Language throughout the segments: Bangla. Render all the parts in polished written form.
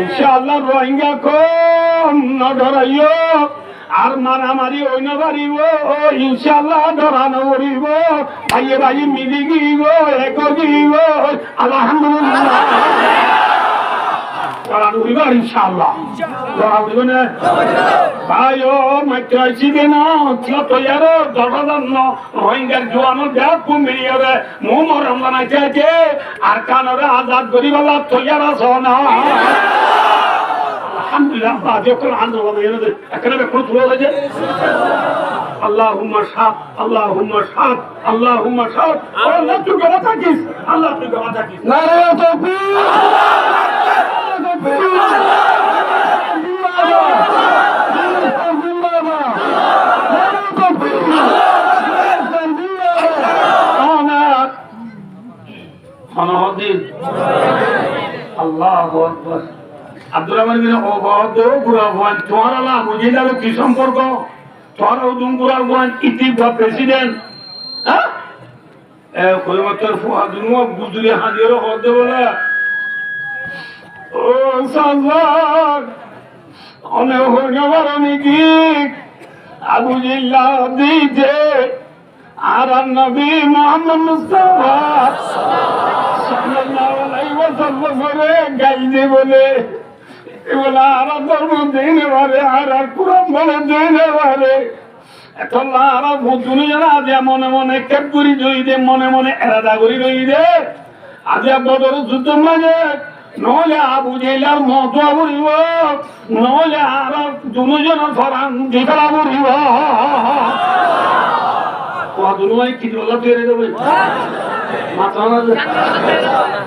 ইনশাআল্লাহ রোহিঙ্গা কম নডরাইও আর মারামারি ওই না পারিব ইনশাআল্লাহ ধরানো করিব ভাইয়ে ভাই মিলি গিব এক গিব আলহামদুলিল্লাহ ধরানো করিব ইনশাআল্লাহ ধরানো করিব না ভাই ও মাইতে আইছি কেন তৈয়ার দরদান রোহিঙ্গার জোয়ানো দেখ কুমিরিয়রে মোমর বানাইছে আর কানরে আজাদ করিবালা তৈয়ার আছ না আলহামদুলিল্লাহ যখন আন্দোলন এখানে বেকুন তুলে হয়েছে আল্লাহুম্মা শাহ আল্লাহুম্মা শাহ আল্লাহুম্মা শাহ আল্লাহ তুই গলা থাকিস আল্লাহ তুই গলা থাকিস নারে তাকবীর আল্লাহু আকবার আব্দুর রহমান বিন ওবাদ গুরাবান তোমার আলা বুঝিলাল কি সম্পর্ক তোর উদুম গুরাবান ইতিবা প্রেসিডেন্ট হ্যাঁ এ কইমাত্র ফুয়াদুনু গুজরি হাজির হতে বলে ও সাল্লাহ অনে হইবার নাকি আবু জিল্লাহ দিতে আর নবী মুহাম্মদ মুস্তাফা সাল্লাল্লাহু আলাইহি ওয়াসাল্লাম করে গাইতে বলে এগুলা আর ধর্ম দিনে পারে আর কোরআন বলে দিনে পারে এখন আর বুঝুনি যারা আজ মনে মনে কেপ করি জয়ী দে মনে মনে এরাদা করি রই দে আজ বদর যুদ্ধ মানে নহলে আবু জেলার মত বলিব নহলে আর দুজন ফরান দিকরা বলিব কোয়াদুনই কি বলা তেরে দেবে মাথা না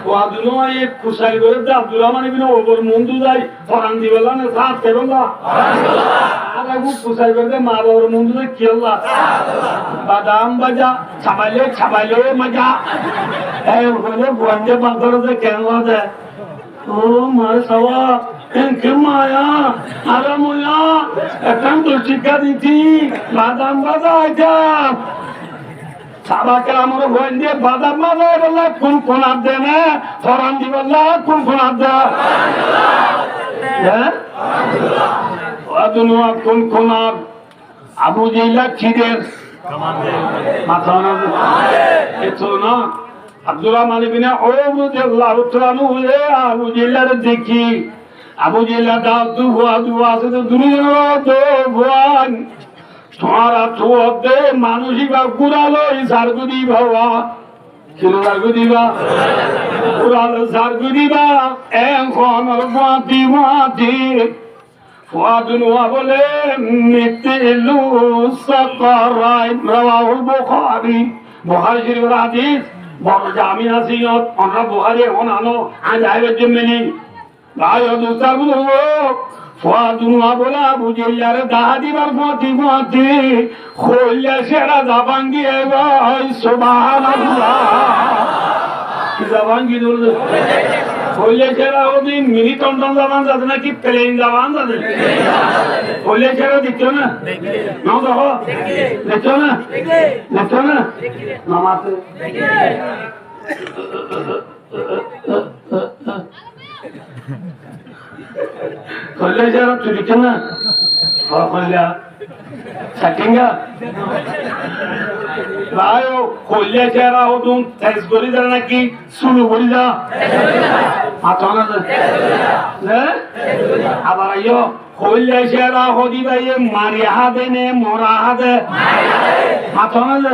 কোয়াদুনই কুসাই করে দে আব্দুর রহমান ইবনে ওবর মুন্দু যাই ফরান দিবেলা না সাথ কেবলা আগু কুসাই করে দে মা ওর মুন্দু যাই কি আল্লাহ বাদাম বাজা ছাবাইলে মজা এই হলো বন্ধে বান্দর দে কেনলা দে ও মার সওয়া কে মায়া আরাময়া এখন তো শিক্ষা দিতি বাদাম বাজা আইতা সাবাকে আমার বন্ধে বাদাম বাজা বললা কোন কোন আদে না ফরান দি বললা কোন কোন আদে হ্যাঁ আদুনু কোন কোন আবু জিল্লা খিদের মাথা না এতো না আব্দুর রহমান ইবনে ওবাদ রাদিয়াল্লাহু তাআলা হুয়ে আবু জিল্লার দেখি আবু জিল্লা দাও দুয়া আছে তো দুনিয়ার তো ভগবান তোমারা তো দে মানুষই বা কুরালো সারগুদি বাবা কিলো সারগুদিবা কুরালো সারগুদিবা এখন মাটি ফুয়াদুনওয়া বলে মিতিলু সাকারাই রাওয়াহুল বুখারী শরীফের হাদিস বড় জামি আসিয়ত আমরা বুখারী এখন আনো আজ আইবের জন্যে ভাই দুসার বলবো ফুয়াদুনওয়া বলে আবু জিল্লার দাহা দিবার মতি খোল্লা সেরা জাবাঙ্গি ভাই সুবহানাল্লাহ কি জাবাঙ্গি দূর খোল্লা সেরা ওদি মিনি টন্টন জাবান যাতে নাকি প্লেন জাবান যাতে খোল্লা সেরা দিচ্ছ না নাও দেখো দেখছ না দেখছ না নামাতে খোল্লা সেরা তুই দিচ্ছ না খোল্লা সাকিঙ্গা ভাই খোল্লা সেরা ওদুন তেজ করি যা নাকি শুরু করি যা মাথা না হ্যাঁ আবার আইও খোল্লা সেরা হদি ভাই মারি হাতে নে মরা হাতে মাথা না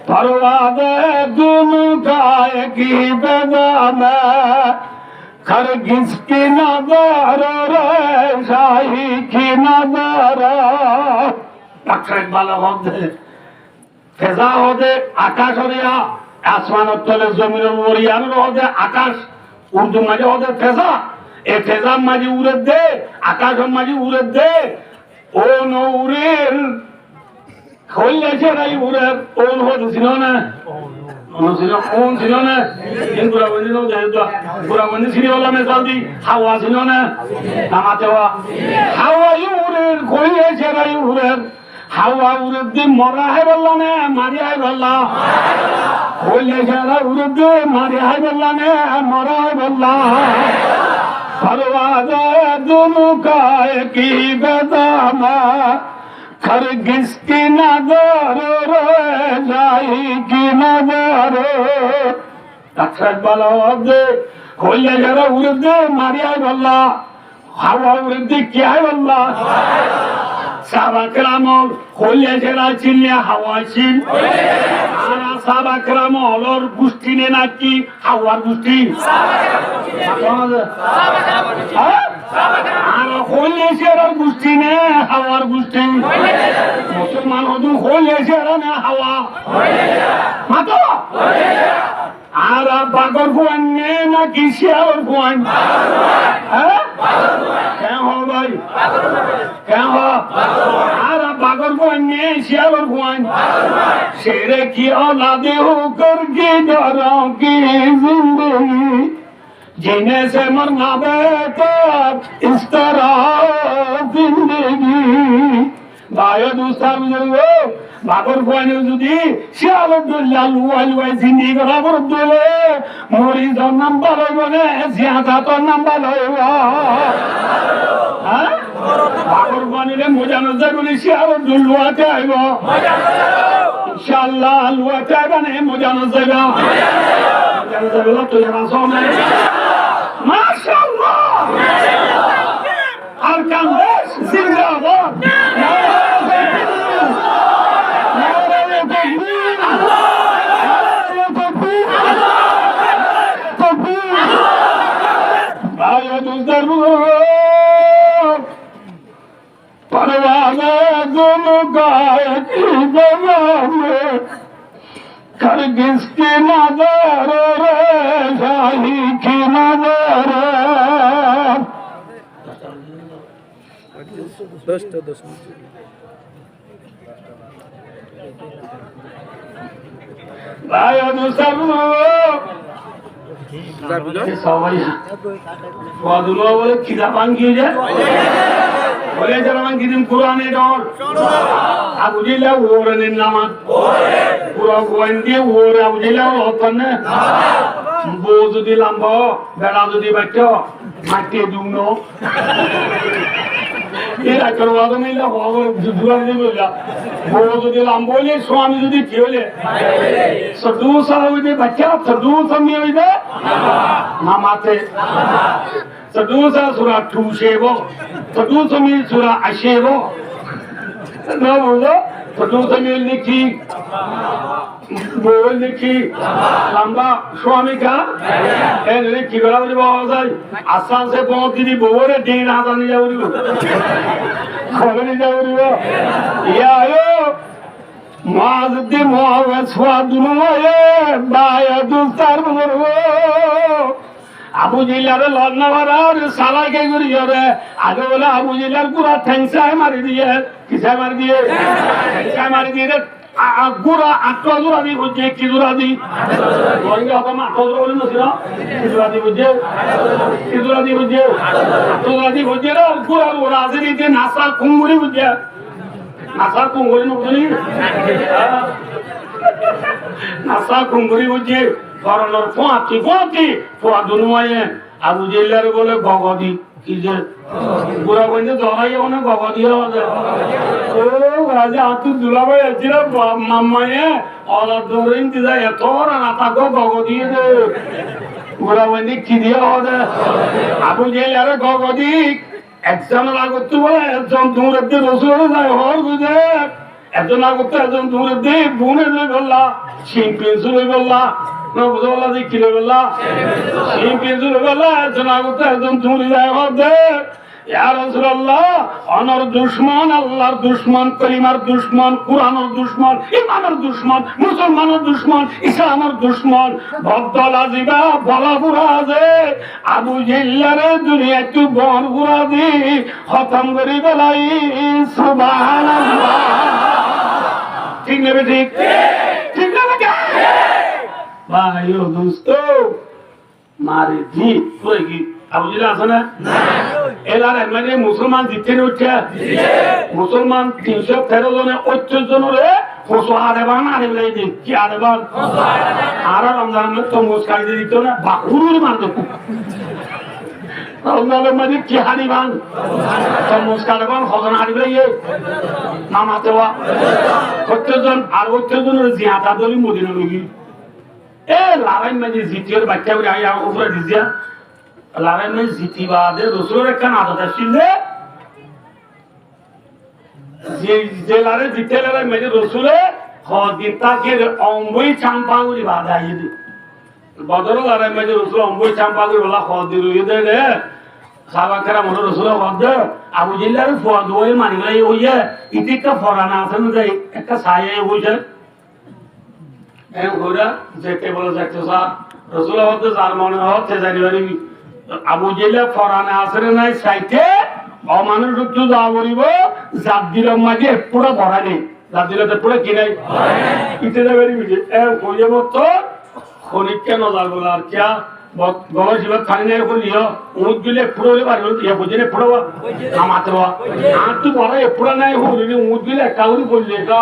পরওয়াদে দুনু গায়ে কি বেদানা खरगिज की नजर रे शाही की नजर डॉक्टर वाला होते फेजा होते आकाश होरिया आसमान तले जमीन मोरियान होते आकाश उर्दू माजे होते फेजा ए फेजा माजे उड़े दे आकाश माजे उड़े दे ओ नो उड़े खोले से नहीं उड़े ओ होते सिनो ना কোন ছিল না পুরা বন্ধু পুরা বন্ধু ছিল মেসাল দি হাওয়া ছিল না নামাতে হাওয়া উড়ের কইছে রাই উড়ের হাওয়া উড়ে দি মরা হে বললা না মারি হে বললা কইছে রাই উড়ে দি মারি হে বললা না মরা হে বললা परवाज़ा दुनुका की बेदामा खरगिस की नजर जाई की नजर अक्षर बाला दे खोले जरा उर्दे मारिया बल्ला हवा उर्दे क्या है बल्ला साहबा करामल खोले जरा चिल्ले हवा चिल आना साहबा करामल और गुस्ती ने ना की हवा गुस्ती आना खोले जरा गुस्ती ने हवा गुस्ती मुसलमान हो तुम खोले जरा ने हवा मातो आरा बागर गुआन ने ना किसी और गुआन क्या हो भाई क्या हो आरा बागर गुआन ने शियावर गुआन शेरे की औलादे होकर के डरों की जिंदगी जीने से मरना बेहतर इस तरह जिंदगी बायो दूसरा बुजुर्गो बाबर गुआने जुदी शियावर दुल्ला लुआ लुआ जिंदगी का बाबर दुले मोरी तो नंबर होने ज्यादा तो नंबर होगा हाँ बाबर गुआने ले मुझे नजर गुली शियावर दुल्लुआ ते आएगा इंशाअल्लाह लुआ ते आएगा नहीं मुझे नजर का तो यहाँ सोने माशाअल्लाह अरकान देश जिंदाबाद परवाज़ा दुनुका की बेदामा खरगिस की नजर शाही की नजर সবাই বদলুয়া বলে খিদা পান কি যায় বলে যারা কিদিন কোরআনে ডর আবুজিলা ওরেন নামাজ পুরো গোয়েন দিয়ে ওরে আবুজিলা হতনে বউ যদি লাম্ব বেড়া যদি বাচ্চ মাটিয়ে দুন এরা করবা তো মিলা খবর দুয়ার দিয়ে বললা বউ যদি লাম্ব হইলে স্বামী যদি কি হইলে সদু সারা হইতে বাচ্চা সদু সামনে হইতে নামাতে Sedusa surah Tushebo, sedusa mi surah Ashebo. Na bola, sedusa mi likhi, bol likhi, lamba swami ka, en likhi bala boli bahasa. Asan se bahut kisi bore din asa ni jauri ho, khabar ni jauri ho. Ya ayo, maazde muawat swadunu aye, baya dustar bol ho. Abu জিল্লারে লড়না মারার সালাকে করি জরে আগে বলে আবু জিল্লার পুরা ঠ্যাংসায় মারি দিয়ে কিসায় মারি দিয়ে ঠ্যাংসায় মারি দিয়ে গুড়া আটটা জোড়া দি বুঝছে কি জোড়া দি গঙ্গে হতো আটটা জোড়া বলে নছিল কি জোড়া দি বুঝছে কি জোড়া দি বুঝছে আটটা জোড়া দি বুঝছে রে গুড়ার ওরা আছে দিতে নাসা কুঙ্গুরি বুঝছে নাসা কুঙ্গুরি বুঝলি নাসা কুঙ্গুরি বুঝছে করোনার ফোঁয়াতি ফোঁয়া দুনুয়ায়ে আবু জিল্লার বলে গগদি কি যে পুরা বন্ধে ধরাই ওনে গগদি হবে ও রাজা আতু দুলাভাই আছিল মাম্মায়ে অল ধরেন দিদা এত না তাকো গগদি দে পুরা বন্ধে কি দিয়ে হবে আবু জিল্লার গগদি একজন লাগত বলে একজন দূরে দিয়ে রসুল যায় হর বুঝে একজন আগত একজন দূরে দিয়ে বুনে বললা শিম্পিন শুরু বললা না বুঝলা যে কি বললা শিম্পিন শুরু বললা একজন আগত একজন দূরে যায় হর দে ইয়া রাসূলুল্লাহ অনর দুশমন আল্লাহর দুশমন কলিমার দুশমন কুরআনের দুশমন ইমানের দুশমন মুসলমানের দুশমন ইসলামের দুশমন বদল আজিবা বলা পুরা যে আবু জিল্লারে দুনিয়া তু বন পুরা দি খতম করি বলাই সুবহানাল্লাহ ঠিক নেবে ঠিক ঠিক নেবে ভাইও দোস্ত মারে জি কই কি আবু জিল্লা আছে না এলার মানে মুসলমান জিতে উঠছে মুসলমান 313 জনে 28 জনরে ফসো আরেবান আরেবাই দি কি আরেবান আর রমজান তো মুসকাই দিত না বাকুরুর মারতো রমজানের মাঝে কি হারিবান মুস্কান হজন হারিবে নামা দেওয়া 70 জন আর 70 জনের জিয়াদা দলি মদিনা লগি এ লারাই মাঝে জিতির বাচ্চা করে আই উপরে দিজিয়া লারাই মাঝে জিতিবাদে রসুলের একখান আদত আসছিল যে লারে জিতে লারাই মাঝে রসুলে হদিন তাকে অম্বই চাম্পাগুড়ি বাধা আইয়ে বদর লারাই মাঝে রসুল অম্বই চাম্পাগুড়ি বলা হদি রুই দে রে সাবাকেরা মনে রসুল হদ আবু জিল্লার ফুয়া দোয়ে মানিলাই হইয়া ইতি একটা ফরানা আছে না একটা ছায়া হইছে ঘোরা যেতে বলে যাচ্ছে স্যার রসুল হদ যার মনে হচ্ছে জানিবারি আবু জিল্লা ফরানা আছে নাই সাইতে অমানুষ একটু যা বলিব জাত দিলাম মাঝে পুরো ভরা নেই জাত দিলে পুরো কি নাই ইতে যাবে হইয়া মতো খনিক কেন যার বলে আর কিয়া গলা জীবন খালি নাই লিও উঠ গিলে পুরো পারি ইয়ে বুঝিলে পুরো আমাতে আর তো বড় পুরো নাই হলি উঠ গিলে কাউরি বললে কা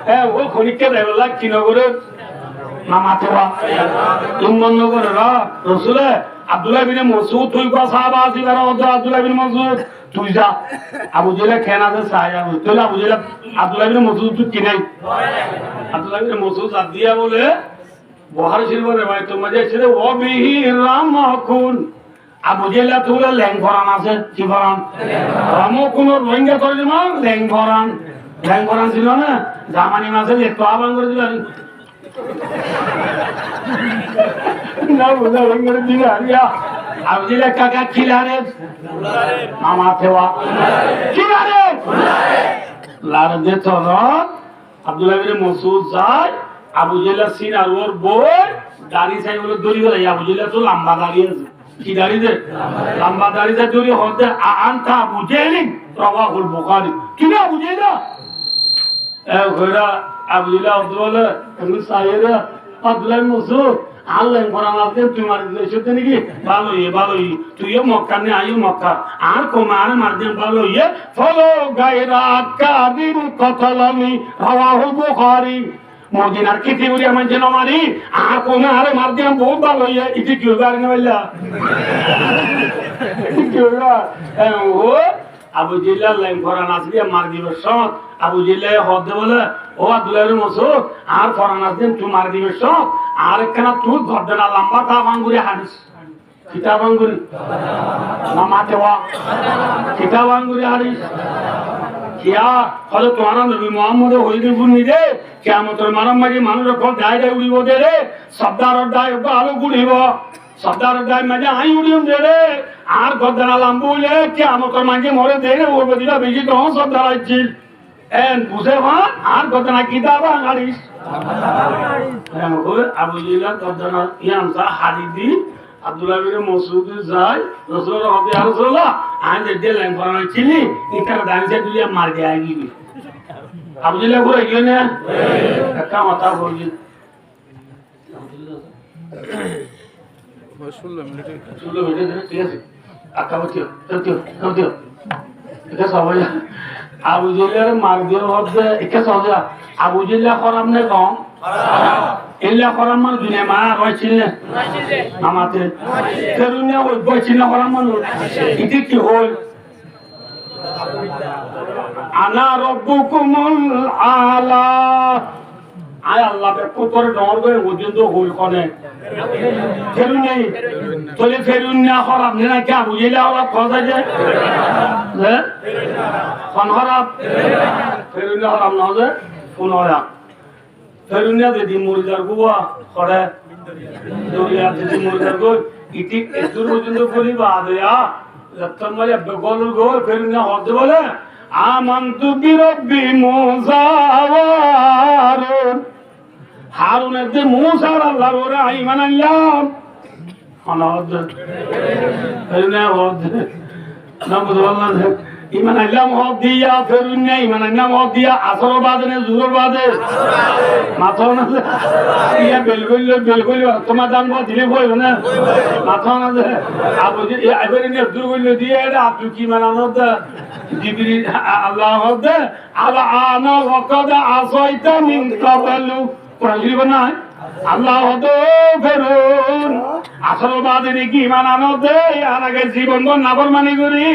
হ্যাঁ ও খনিককে দেবলা কি নগরে নামাতে ইমন নগরে রসুলে আব্দুল্লাহ বিন মাসউদ তুই বা সাহাবা আসিবার আব্দুল্লাহ বিন মাসউদ তুই যা আবু জেলা খেনাতে সাহায্য তুই আবু জেলা আব্দুল্লাহ বিন মাসউদ তুই কি নাই আব্দুল্লাহ বিন মাসউদ দিয়া বলে বুখারী শরীফের রওয়ায়াত মধ্যে আছে ও বিহি রামাকুন আবু জেলা তুলে ল্যাং ফরান আছে কি ফরান রামাকুন রোহিঙ্গা তরজমা ল্যাং ফরান ছিল না জামানি মাসে একটু আবান করে দিলেন না বুঝা রোহিঙ্গা দিলে আরিয়া আবু জেলা কাকা খিলারে মামা থেওয়া খিলারে লার দে তো আব্দুল্লাহ বিন মাসউদ যায় আবু জেলা সিন আর ওর বই দাড়ি চাই বলে দড়ি গেল আবু জেলা তো লম্বা দাড়ি আছে কি দাড়ি দে লম্বা দাড়ি দে দড়ি হতে আনতা আবু জেলিন রাওয়াহুল বুখারী কি না আবু জেলা এ ঘোড়া আবু জেলা বলে এমনি সাইরা আব্দুল্লাহ মাসউদ আল্লাহ কোরআন আছে তোমার দেশে নাকি ভালো তুইও মক্কা নে আইও মক্কা আর কোমার মারদিন ভালো ফলো গায়রা কাদির কতলামি রাওয়াহুল বুখারী মদিনার খিতিউরি আমার যেন মারি আর কোন আরে মার দিলাম বহুত ভালো হইয়া ইতি কি হবে আর না বললা কি হবে ও আবু জিল্লা লাইন ফরান আসবি মার দিবে সব আবু জিল্লা হদ বলে ও আব্দুল্লাহ বিন মাসউদ আর ফরান আসবেন তুই মার দিবে সব আর একখানা তুই ঘরদনা লম্বা তা বাঙ্গুরি হাদিস কিতাব বাঙ্গুরি না মাতেওয়া কিতাব বাঙ্গুরি হাদিস কিয়া হলো তোমার নবী মুহাম্মদ হইতে বুনি দে কিয়ামতের মারামারি মানুষের কল দায় উড়িব দে রে সবদার দায় আলো গুড়িব সবদার দায় মাঝে আই উড়িম দে রে আর গদনা লাম্বুলে কিয়ামতের মাঝে মরে দে রে ওর বদিলা বেশি তো সবদার আইছিল এন বুঝে ভাত আর গদনা কিতাব হাদিস আবু জিলা গদনা ইয়ামসা হাদিদি আব্দুল্লাহ বিন মাসউদ যায় রাসূলুল্লাহ হতে আর রাসূলুল্লাহ আজ দেলেন ফরান চিনি ইতার দাঁড়িয়ে দুলিয়া মার দিয়ে আইবি আবু জিলা করে গিয়ে না একটা মাথা বলি 16 মিনিট ঠিক আছে আকা বতিও তো এটা সবাই আবু জিলার মার দিয়ে হতে একে সহজ আবু জিলা খরাম না কম এলা করার মানুষ দুনিয়া মা রয়েছিল আমাদের ফেরুনিয়া ওই বইছিল করার মানুষ এটি কি হল আনা রব্বুকুমুল আলা আয় আল্লাহ বেকুর করে ডর করে পর্যন্ত হল কনে ফেরুনিয়া তোলে ফেরুনিয়া করাম না কি আবু জিলা ওরা কথা যায় হ্যাঁ কোন হরাম ফেরুনিয়া করাম না যে কোন হরাম ফেরুনিয়া যদি মুরজার গুয়া করে দরিয়া যদি মুরজার গো ইতি এদুর পর্যন্ত বলি বাদেয়া যতন মানে বেগলুর গো ফেরুনিয়া হতে বলে আমানতু বিরব্বি মুসা হারুনের যে মুসা আল্লাহর ওরে ঈমান আনলাম অনাদ ফেরুনিয়া হতে নাম বললাম ইমান আল্লাহ হক দিয়া ফেরুনিয়া ইমান আল্লাহ হক দিয়া আসর বাদে না জুর বাদে মাথা না ইয়া বেলগল তোমার দাম দিলে কই না মাথা না আবু যে এবারে নে দূর কইল দিয়ে এটা আপনি কি মানানো দা জিবরিল আল্লাহ হক আলা আনা ওয়াকাদ আসাইতা মিন কাবলু পড়াইলি না আল্লাহ তো ফেরুন আসল বাদে কি মানানো দেয় আর আগে জীবন নাফরমানি করি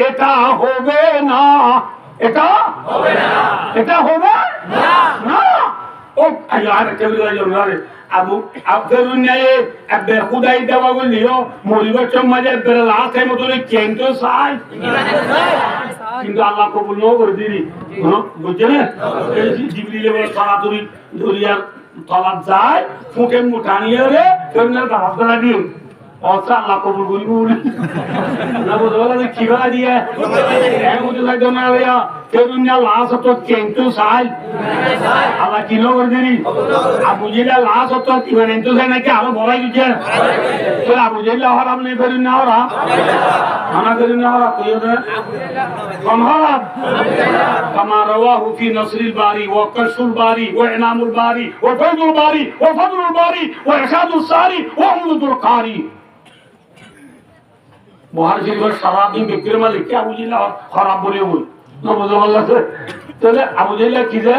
এটা হবে না এটা হবে না এটা হবে না ও আর কেউ জানে আবু আফেরুন নাই আবে খুদাই দেওয়া বলিও মরিবার সমাজে বেলা লাস্ট টাইম তো কেন্টো সাই কিন্তু আল্লাহ কবুল ন করে দিবি বুঝছেন এই জিবরিল বলে সালাতুরি দুনিয়ার তলাত যায় ফুটে মুঠানিয়ে রে কেমনে দাওয়াত করা দিও অসা আল্লাহ কবুল করি বলি না বলে যে কি করা দিয়ে এই মুঝে লাগতো না রে কেউনিয়া লাশ তো কেন্টো সাই আল্লাহ কি ন করে দিবি আবু জিলা লাশ তো কি মানে তো সাই নাকি আরো বড়াই দিছে তো আবু জিলা হারাম নেই ফেরি না ওরা খানা করি না ওরা কইও না কমহারা كما رواه في نصر الباري وكشف الباري وإنام الباري وفيض الباري وفضل الباري وإرشاد الساري وعمدة القاري বুহারী শরীফের সারাদিন দিন বিক্রির মালিক কে আবু জিল্লাহ খারাপ বলে বল না বুঝো আল্লাহ তাহলে আবু জিল্লাহ কি যে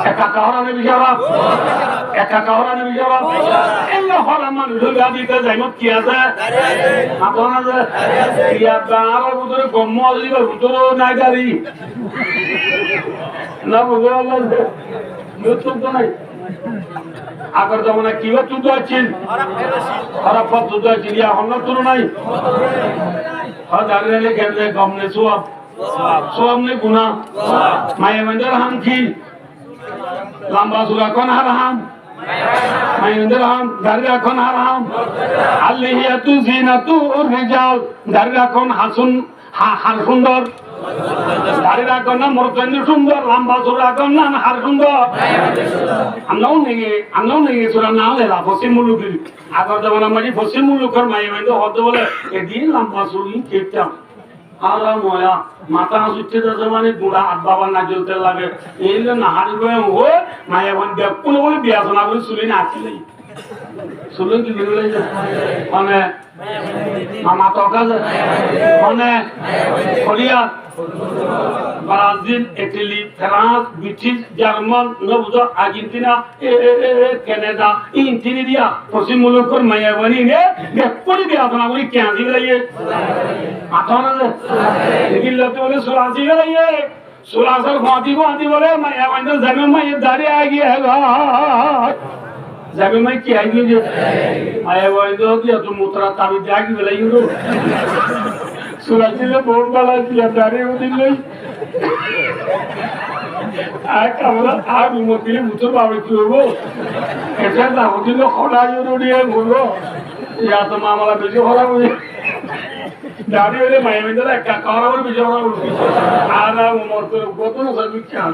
একা কাহরানে বিশারা একা কাহরানে বিশারা এলা হরাম মানুষ গাদিতে যাইমত কি আছে আপনারা যে ইয়া বাংলার ভিতরে গম্ম আজিবার ভিতরে নাই গাড়ি না বুঝো আল্লাহ মৃত্যু তো নাই আগের জমানা কি যুদ্ধ আছেন খারাপ পথ যুদ্ধ আছেন ইয়া হল তুলো নাই দাঁড়িয়ে কেন্দ্রে গমনে সোয়াব সোয়াব নেই গুণা মায়ে মন্দির হাম কি লম্বা সুরা কোন হারাম মায়ে মন্দির হাম দাঁড়িয়ে এখন হারাম আল্লিহিয়াতু জিনাতু রিজাল দাঁড়িয়ে এখন হাসুন হার সুন্দর দাঁড়িয়ে রাখুন না মরকেন্দ্র সুন্দর লম্বা সুরা রাখুন না হার সুন্দর আমরাও নেই সুরা না লেলা পশ্চিম মুলুকের আগর যেমন আমাদের পশ্চিম মুলুকের মায়ে মাইন্ড হতে বলে এদিন লম্বা সুরি খেতাম আর ময়া মাথা সুচ্ছে মানে গুড়া হাত বাবার না জ্বলতে লাগে এই না হারি বয়ে ও মায়ে বোন কোনো বলে বিয়া শোনা করে শুলি না আসলে শুনলেন কি বেরোলে মানে মামা তকাজ মানে Korea Brazil Italy France British German নবুজো আর্জেন্টিনা কানাডা ইন্টিরিয়া পশ্চিম মুলুকের মায়াবানি রে বেপরি দিয়া শোনা করে কেঁদি গেলে মাথা না এগুলোতে বলে সুরাসি গেলে সুরাসর ঘাঁটি বলে মায়াবানি জামে মায়ের দাঁড়িয়ে আগিয়ে যাবে মাই কি আই গিয়ে মায়া বইন্দ দিয়া তো মুতরা তাবি জাগি বেলাই গো সুরাজিলে বোন বালা দিয়া দাঁড়িয়ে উদিন লই আর আমরা আর মতিলে মুতর বাবা কি হবো এটা না উদিন খড়া জরুরিয়ে বলবো ইয়া তো মামলা বেশি খড়া বলে দাঁড়িয়ে হলে মায়া বইন্দ একা খাওয়া বলে বেশি খড়া বলবি আর উমর তোর কত না সবই খেয়াল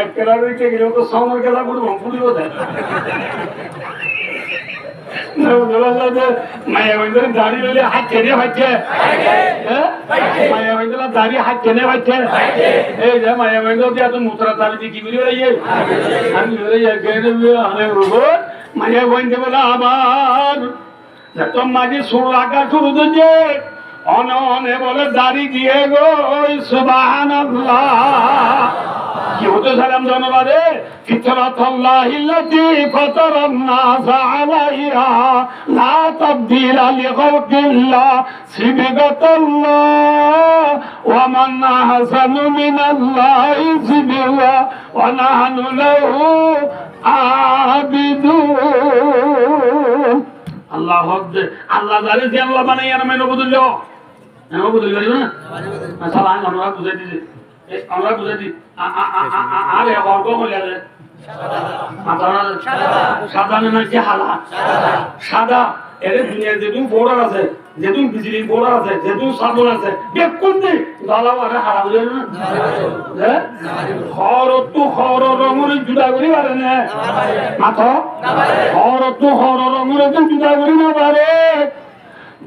একরারিতে গেলে তো সমর গেলা পুরো ভঙ্গুলিও দেয় মায়া বন্ধুরা দাঁড়িয়ে রইলে হাত টেনে পাচ্ছে মায়া বন্ধুরা দাঁড়িয়ে হাত টেনে পাচ্ছে এই যে মায়া বন্ধু এত মুতরা দাবি কি করে আমি মায়া বন্ধু বলে আবার তোর মাঝে সুর রাখা শুরু করছে অনে বলে দাঁড়িয়ে দিয়ে গো সুবহানাল্লাহ কি হতে সালাম জনবারে ফিতরাতাল্লাহিল্লাতী ফাতারান নাস আলাইহা লা তাবদীলা লিখালকিল্লাহ সিবগাতাল্লাহ ওয়া মান আহসানু মিনাল্লাহি সিবগা ওয়া নাহনু লাহু আবিদুন আল্লাহ আকবার আল্লাহ জানে যে আল্লাহ বানাইয়া না মেনে বদললো না বদললো না সালাম আমরা বুঝাই দিছি আমরা বুঝাই দিই আরে অর্গ হলে সাদা নাকি হালা সাদা এর দুনিয়ার যেদিন বোর্ডার আছে যেদিন বিজলির বোর্ডার আছে যেদিন সাবন আছে বেকুন দি দালাও আরে হারা বুঝে না হরতু হর রঙের জুদা করি পারে না মাথা হরতু হর রঙের জুদা করি না পারে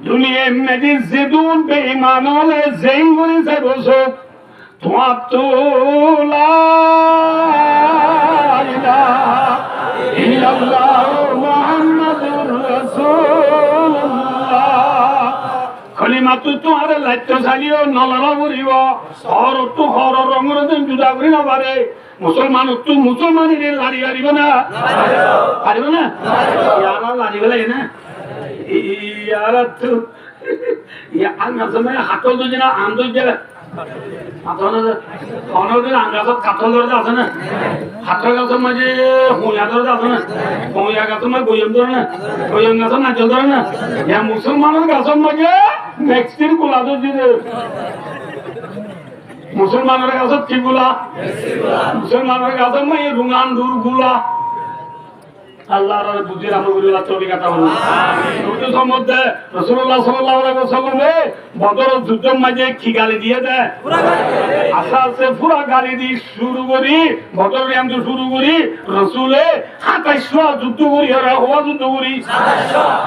দুনিয়ার মেজি যেদিন বেঈমান হলে জেইন করি সে বসো তোমার তো মাত্র তোমারে লাইট চালিও নলারা করিব হর তো হর রঙের দিন জুদা করি না পারে মুসলমান তো মুসলমানের লাড়ি পারিব না পারিব না ইয়ারা লাড়ি গেলে না ইয়ারা তো আঙ্গা সময় হাতল দুই না আন্দোল গেলে আঙ্গাছত কাঠল দরজা আছে না হাতের গাছের মাঝে হুঁয়া দরজা আছে না হুঁয়া গাছের মাঝে গইম ধরে না গইম গাছের নাচল ধরে না মুসলমানের গাছের মাঝে মেক্সির গুলা দিয়ে মুসলমানের গাছত কি গুলা মুসলমানের গাছের মাঝে রুঙান দূর গুলা আল্লাহর বুদ্ধির আমলগুলো তৌফিকতা হলো আমিন সম্বন্ধে রাসূলুল্লাহ সাল্লাল্লাহু আলাইহি ওয়াসাল্লাম বদর যুদ্ধের মাঝে কি গালি দিয়ে দেয় পুরা গালি আসাসে পুরা গালি দি শুরু করি বদর আমি তো শুরু করি রাসূলে 27 যুদ্ধ করি আর হওয়া যুদ্ধ করি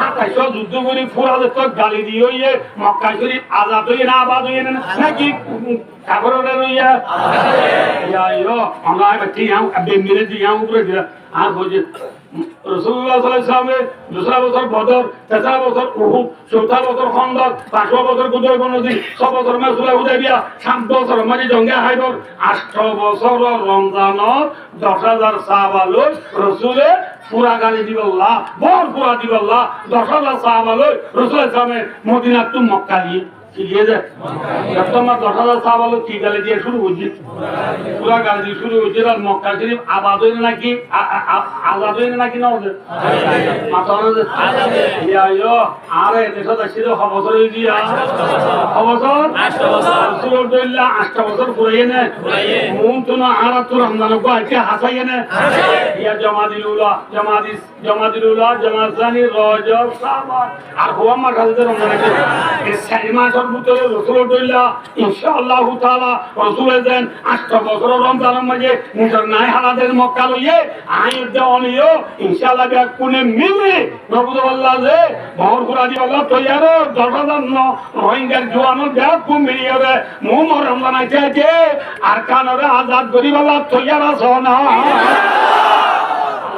27 যুদ্ধ করি পুরা তো গালি দিয়ে মক্কা শরীফ আজাদ হয়ে না আবাদ হয়ে না নাকি কাবরে রইয়া ইয়া আমরা বাতি আবে মেরে দিয়া উপরে দিয়া আর বুঝে রাসূলুল্লাহ সাল্লাল্লাহু আলাইহি ওয়াসাল্লাম दूसरा বছর বদর তেসরা বছর উহুদ চৌথা বছর খন্দক পাঁচবা বছর গুদর বনজি ছয় বছর মাসুলা হুদাইবিয়া সাত বছর মাঝে জঙ্গে হায়দর 8 বছর রমজান 10,000 সাহাবা লোক রাসূলে পুরা গালি দিবাল্লাহ বড় পুরা দিবাল্লাহ 10,000 সাহাবা লোক রাসূলের সামনে মদিনা টু মক্কা দিয়ে গিয়ে যায় বর্তমান 10,000 সাহাবা লোক কি গালি দিয়ে শুরু হচ্ছে পুরা গালি দিয়ে শুরু হচ্ছে আর মক্কা শরীফ আবাদ হইল নাকি আজাদ হইল নাকি না ওদের মাথা আজাদ ইয়া আরে দেশত আসছিল বছর হয়ে দিয়া বছর 8 বছর রাসূল দইল্লা 8 বছর পুরাইয়ে না মন তো না আর তো রমজান কো আজকে হাসাইয়ে না ইয়া জামাদিলুল্লাহ জামাজানি রজব শাবান আর হওয়া মাসে রমজান এই 4 মাসের ভিতরে রাসূল দইল্লা ইনশাআল্লাহ তাআলা রাসূলের দেন 8 বছর রমজানের মাঝে নিজের নাই হালাদের মক্কা লইয়ে আইয়ুদ দেওয়ানিও ইনশাআল্লাহ বিয়া কোনে মিলে নবুদ আল্লাহ যে ভর কুরাদি আল্লাহ তৈয়ার 10,000 রোহিঙ্গার জওয়ানের বিয়া কোন মিলিয়ে মোম রমজান আইছে আর কানরে আজাদ করি আল্লাহ তৈয়ার আছে না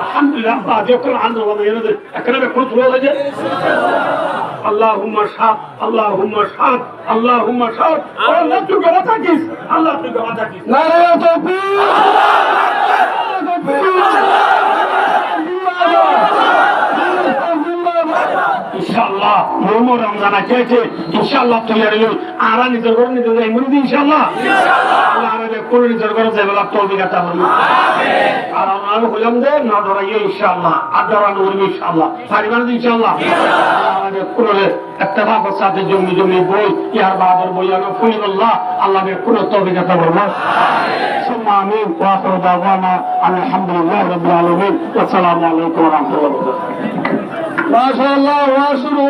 আলহামদুলিল্লাহ বাজে কোন আন্দোলন হয়েছে এখানে কোন শুরু হয়েছে আল্লাহুম্মা শাহ আল্লাহুম্মা শাহ আল্লাহ তুই কথা থাকিস আল্লাহ তুই কথা থাকিস নারে তাকবীর ইনশাআল্লাহ মোমো রমজান আছে ইনশাআল্লাহ তৈয়ার হই আরা নিজের ঘরে নিজে যাই মুনি ইনশাআল্লাহ আল্লাহ আমাদের কোন নিজের ঘরে যাই বলা তৌফিকতা করুন আমিন আর আমরা হলাম যে না ধরাইয়ে ইনশাআল্লাহ আর ধরানো করব ইনশাআল্লাহ পরিবার ইনশাআল্লাহ আমাদের কোলে ইত্তেফাক সাথে জমি বই ইয়ার বাহাদুর বইয়ানো ফুলিল্লাহ আল্লাহকে কোন তৌফিকতা করুন আমিন আমিন ওয়া আখিরু দাওয়ানা আলহামদুলিল্লাহি রাব্বিল আলামিন ওয়া আসসালামু আলাইকুম ওয়া রাহমাতুল্লাহি ওয়া বারাকাতুহু মাশাআল্লাহ ওয়া শুরু